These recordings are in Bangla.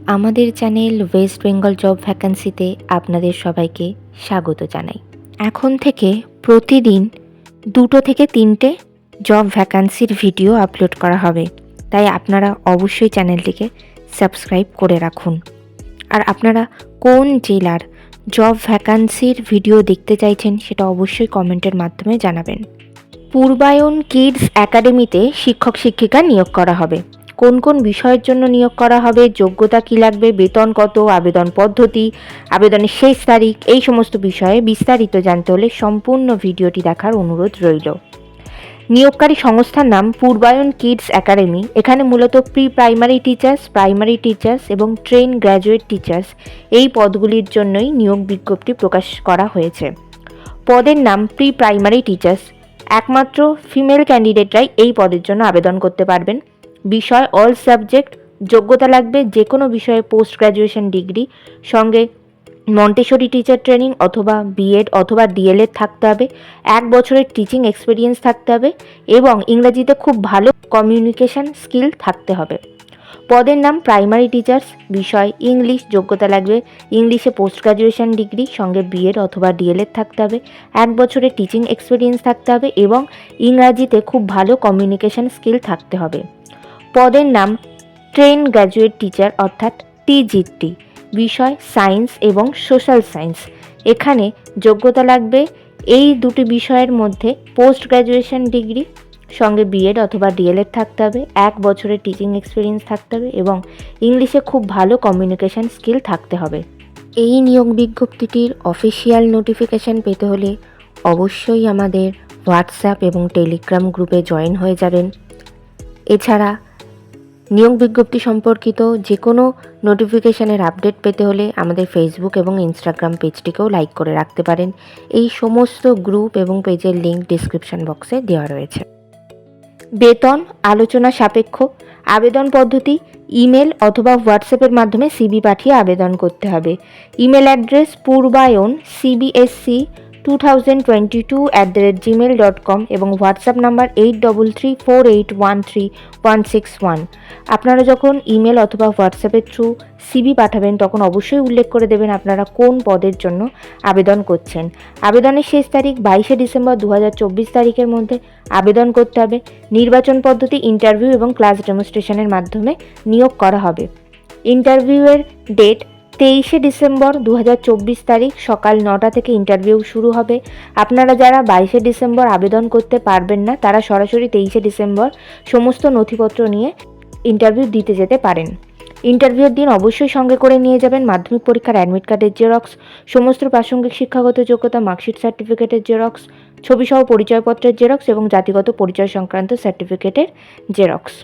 আমাদের চ্যানেল ওয়েস্ট বেঙ্গল জব ভ্যাকান্সিতে আপনাদের সবাইকে স্বাগত জানাই। এখন থেকে প্রতিদিন 2 থেকে 3টে জব ভ্যাকান্সির ভিডিও আপলোড করা হবে, তাই আপনারা অবশ্যই চ্যানেলটিকে সাবস্ক্রাইব করে রাখুন। আর আপনারা কোন জেলার জব ভ্যাকান্সির ভিডিও দেখতে চাইছেন সেটা অবশ্যই কমেন্টের মাধ্যমে জানাবেন। পূর্বায়ন কিডস একাডেমিতে শিক্ষক শিক্ষিকা নিয়োগ করা হবে। কোন কোন বিষয়ের জন্য নিয়োগ করা হবে, যোগ্যতা কী লাগবে, বেতন কত, আবেদন পদ্ধতি, আবেদনের শেষ তারিখ, এই সমস্ত বিষয়ে বিস্তারিত জানতে হলে সম্পূর্ণ ভিডিওটি দেখার অনুরোধ রইল। নিয়োগকারী সংস্থার নাম পূর্বায়ন কিডস একাডেমি। এখানে মূলত প্রি প্রাইমারি টিচার্স এবং ট্রেন গ্র্যাজুয়েট টিচার্স এই পদগুলির জন্যই নিয়োগ বিজ্ঞপ্তি প্রকাশ করা হয়েছে। পদের নাম প্রি প্রাইমারি টিচার্স। একমাত্র ফিমেল ক্যান্ডিডেটরাই এই পদের জন্য আবেদন করতে পারবেন। বিষয় অল সাবজেক্ট। যোগ্যতা লাগবে যে কোনো বিষয়ে পোস্ট গ্র্যাজুয়েশন ডিগ্রি, সঙ্গে মন্টেসরি টিচার ট্রেনিং অথবা বিএড অথবা ডিএলএড থাকতে হবে। 1 বছরের টিচিং এক্সপিরিয়েন্স থাকতে হবে এবং ইংরেজিতে খুব ভালো কমিউনিকেশন স্কিল থাকতে হবে। পদের নাম প্রাইমারি টিচার্স। বিষয় ইংলিশ। যোগ্যতা লাগবে ইংলিশে পোস্ট গ্র্যাজুয়েশন ডিগ্রি, সঙ্গে বিএড অথবা ডিএলএড থাকতে হবে। 1 বছরের টিচিং এক্সপিরিয়েন্স থাকতে হবে এবং ইংরাজিতে খুব ভালো কমিউনিকেশন স্কিল থাকতে হবে। পদের নাম ট্রেন গ্র্যাজুয়েট টিচার অর্থাৎ টিজিটি। বিষয় সায়েন্স এবং সোশ্যাল সায়েন্স। এখানে যোগ্যতা লাগবে এই দুটি বিষয়ের মধ্যে পোস্ট গ্র্যাজুয়েশন ডিগ্রি, সঙ্গে বিএড অথবা ডিএলএড থাকতে হবে। 1 বছরের টিচিং এক্সপিরিয়েন্স থাকতে হবে এবং ইংলিশে খুব ভালো কমিউনিকেশন স্কিল থাকতে হবে। এই নিয়োগ বিজ্ঞপ্তিটির অফিসিয়াল নোটিফিকেশান পেতে হলে অবশ্যই আমাদের হোয়াটসঅ্যাপ এবং টেলিগ্রাম গ্রুপে জয়েন হয়ে যাবেন। এছাড়া নিয়োগ বিজ্ঞপ্তি সম্পর্কিত যে কোনো নোটিফিকেশানের আপডেট পেতে হলে আমাদের ফেসবুক এবং ইনস্টাগ্রাম পেজটিকেও লাইক করে রাখতে পারেন। এই সমস্ত গ্রুপ এবং পেজের লিঙ্ক ডিসক্রিপশন বক্সে দেওয়া রয়েছে। বেতন আলোচনা সাপেক্ষ। আবেদন পদ্ধতি ইমেল অথবা হোয়াটসঅ্যাপের মাধ্যমে সিভি পাঠিয়ে আবেদন করতে হবে। ইমেল অ্যাড্রেস পূর্বায়ন cbsc2022@gmail.com এবং হোয়াটসঅ্যাপ নাম্বার 8334813161। আপনারা যখন ইমেল অথবা হোয়াটসঅ্যাপের থ্রু সিভি পাঠাবেন তখন অবশ্যই উল্লেখ করে দেবেন আপনারা কোন পদের জন্য আবেদন করছেন। আবেদনের শেষ তারিখ 22শে ডিসেম্বর 2024 তারিখের মধ্যে আবেদন করতে হবে। নির্বাচন পদ্ধতি ইন্টারভিউ এবং ক্লাস ডেমনস্ট্রেশনের মাধ্যমে নিয়োগ করা হবে। ইন্টারভিউয়ের ডেট 23শে ডিসেম্বর 2024 তারিখ সকাল 9টা থেকে ইন্টারভিউ শুরু হবে। আপনারা যারা 22শে ডিসেম্বর আবেদন করতে পারবেন না তারা সরাসরি 23শে ডিসেম্বর সমস্ত নথিপত্র নিয়ে ইন্টারভিউ দিতে যেতে পারেন। ইন্টারভিউর দিন অবশ্যই সঙ্গে করে নিয়ে যাবেন মাধ্যমিক পরীক্ষার অ্যাডমিট কার্ডের জেরক্স, সমস্ত প্রাসঙ্গিক শিক্ষাগত যোগ্যতা মার্কশিট সার্টিফিকেটের জেরক্স, ছবিসহ পরিচয়পত্রের জেরক্স এবং জাতিগত পরিচয় সংক্রান্ত সার্টিফিকেটের জেরক্স।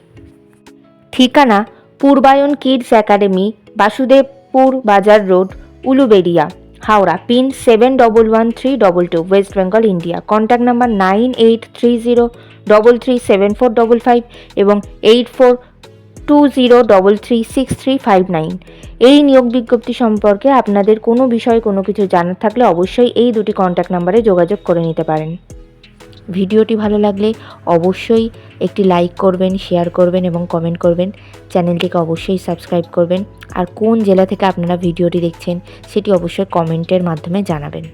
ঠিকানা পূর্বায়ন কিডস একাডেমি, বাসুদেবপুর বাজার road, Uluberia, Howrah, pin 711322, West Bengal, India. Contact number 9830337455 এবং 8420336359। এই নিয়োগ বিজ্ঞপ্তি সম্পর্কে আপনাদের কোনো বিষয়ে কোনো কিছু জানার থাকলে অবশ্যই এই দুটি কন্ট্যাক্ট নাম্বারে যোগাযোগ করে নিতে পারেন। ভিডিওটি ভালো লাগলে অবশ্যই একটি লাইক করবেন, শেয়ার করবেন এবং কমেন্ট করবেন। চ্যানেলটিকে অবশ্যই সাবস্ক্রাইব করবেন। আর কোন জেলা থেকে আপনারা ভিডিওটি দেখছেন সেটি অবশ্যই কমেন্টের মাধ্যমে জানাবেন।